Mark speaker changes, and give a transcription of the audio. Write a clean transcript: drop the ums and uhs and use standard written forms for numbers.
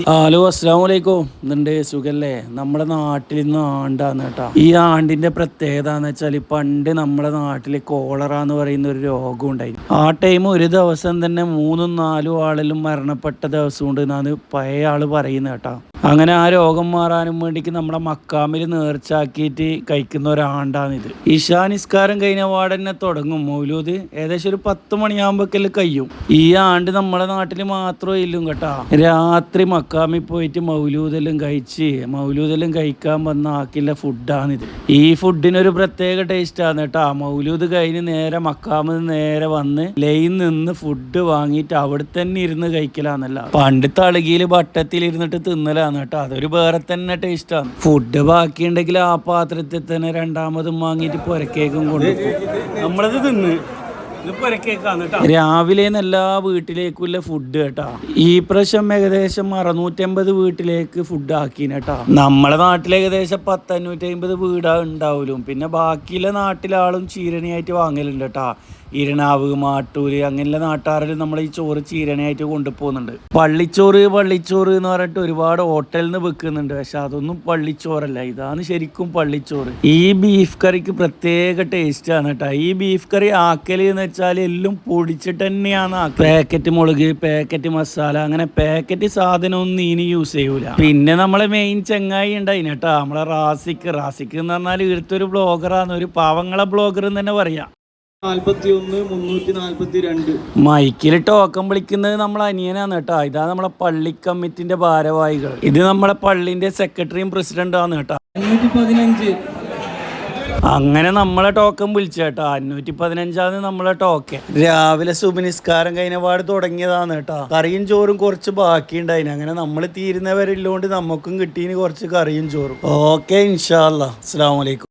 Speaker 1: Hello അസ്സലാമലൈക്കും. ഇതുണ്ട് സുഖല്ലേ? നമ്മുടെ നാട്ടിൽ ഇന്ന് ആണ്ടാന്ന് കേട്ടോ. ഈ ആണ്ടിന്റെ പ്രത്യേകത എന്ന് വെച്ചാൽ പണ്ട് നമ്മുടെ നാട്ടിൽ കോളറ എന്ന് പറയുന്ന ഒരു രോഗം ഉണ്ടായി. ആ ടൈം ഒരു ദിവസം തന്നെ 3-4 ആളിലും മരണപ്പെട്ട ദിവസം ഉണ്ട് എന്നാണ് പഴയ ആള് പറയുന്നത് കേട്ടോ. അങ്ങനെ ആ രോഗം മാറാനും വേണ്ടിക്ക് നമ്മുടെ മക്കാമിൽ നേർച്ചാക്കിയിട്ട് കഴിക്കുന്ന ഒരാണ്ടാണിത്. ഇശാ നിസ്കാരം കഴിഞ്ഞ പാടന്നെ തുടങ്ങും മൗലൂദ്. ഏകദേശം ഒരു 10 മണിയാകുമ്പോഴേക്കെല്ലാം കഴിയും. ഈ ആണ്ട് നമ്മുടെ നാട്ടിൽ മാത്രമേ ഇല്ലും കേട്ടോ. രാത്രി മക്കാമിൽ പോയിട്ട് മൗലൂദെല്ലാം കഴിക്കാൻ വന്ന ആക്കില്ല ഫുഡാണിത്. ഈ ഫുഡിനൊരു പ്രത്യേക ടേസ്റ്റാണ് കേട്ടോ. മൗലൂദ് കഴിഞ്ഞ് നേരെ മക്കാമിൽ നേരെ വന്ന് ലൈൻ നിന്ന് ഫുഡ് വാങ്ങിയിട്ട് അവിടെ തന്നെ ഇരുന്ന് കഴിക്കലാന്നല്ല. പണ്ടത്തെ അളുകിയിൽ വട്ടത്തിൽ ഇരുന്നിട്ട് തിന്നലാണ് കേട്ടോ. അതൊരു വേറെ തന്നെ ടേസ്റ്റാണ്. ഫുഡ് ബാക്കിയുണ്ടെങ്കിൽ ആ പാത്രത്തിൽ തന്നെ രണ്ടാമതും വാങ്ങിയിട്ട് പൊരക്കേക്കും കൊണ്ടുപോകും. നമ്മളത് തിന്ന് രാവിലെ എല്ലാ വീട്ടിലേക്കുള്ള ഫുഡ് കേട്ടാ. ഈ പ്രാവശ്യം ഏകദേശം 650 വീട്ടിലേക്ക് ഫുഡ് ആക്കിന് കേട്ടാ. നമ്മളെ നാട്ടിൽ ഏകദേശം 550 വീടാ ഉണ്ടാവലും. പിന്നെ ബാക്കിയുള്ള നാട്ടിലാളും ചീരണിയായിട്ട് വാങ്ങലുണ്ട് കേട്ടാ. ഇരണാവ്, മാട്ടൂര് അങ്ങനെയുള്ള നാട്ടുകാരിൽ നമ്മൾ ഈ ചോറ് ചീരണയായിട്ട് കൊണ്ടുപോകുന്നുണ്ട്. പള്ളിച്ചോറ് എന്ന് പറഞ്ഞിട്ട് ഒരുപാട് ഹോട്ടലിൽ നിന്ന് വെക്കുന്നുണ്ട്. പക്ഷെ അതൊന്നും പള്ളിച്ചോറല്ല, ഇതാണ് ശരിക്കും പള്ളിച്ചോറ്. ഈ ബീഫ് കറിക്ക് പ്രത്യേക ടേസ്റ്റ് ആണ് കേട്ടോ. ഈ ബീഫ് കറി ആക്കല് എന്ന് വെച്ചാൽ എല്ലാം പൊടിച്ചിട്ട് തന്നെയാണ്. പാക്കറ്റ് മുളക്, പാക്കറ്റ് മസാല, അങ്ങനെ പാക്കറ്റ് സാധനമൊന്നും ഇനി യൂസ് ചെയ്യൂല. പിന്നെ നമ്മളെ മെയിൻ ചെങ്ങായി ഉണ്ടായിന് കേട്ടോ, നമ്മളെ റാസിക്ക് എന്ന് പറഞ്ഞാൽ ഇവിടുത്തെ ഒരു ബ്ലോഗറാണ്, ഒരു പാവങ്ങളെ ബ്ലോഗർ എന്ന് തന്നെ പറയാം.
Speaker 2: 41 342
Speaker 1: മൈക്കിൽ ടോക്കം വിളിക്കുന്നത് നമ്മളെ അനിയനാണ് കേട്ടോ. ഇതാ നമ്മളെ പള്ളി കമ്മിറ്റിന്റെ ഭാരവാഹികൾ. ഇത് നമ്മളെ പള്ളിന്റെ സെക്രട്ടറിയും പ്രസിഡന്റും ആണ് കേട്ടോ.
Speaker 2: 515
Speaker 1: അങ്ങനെ നമ്മളെ ടോക്കൺ വിളിച്ചു കേട്ടോ. 515 നമ്മളെ ടോക്കൻ. രാവിലെ സുബനിസ്കാരം കഴിഞ്ഞ പാട് തുടങ്ങിയതാണ് കേട്ടോ. കറിയും ചോറും കുറച്ച് ബാക്കിയുണ്ടായിന്. അങ്ങനെ നമ്മൾ തീരുന്നവരില്ലോണ്ട് നമുക്കും കിട്ടീന് കുറച്ച് കറിയും ചോറും. ഓക്കെ, ഇൻഷാ അല്ലാ. അസ്സലാമു അലൈക്കും.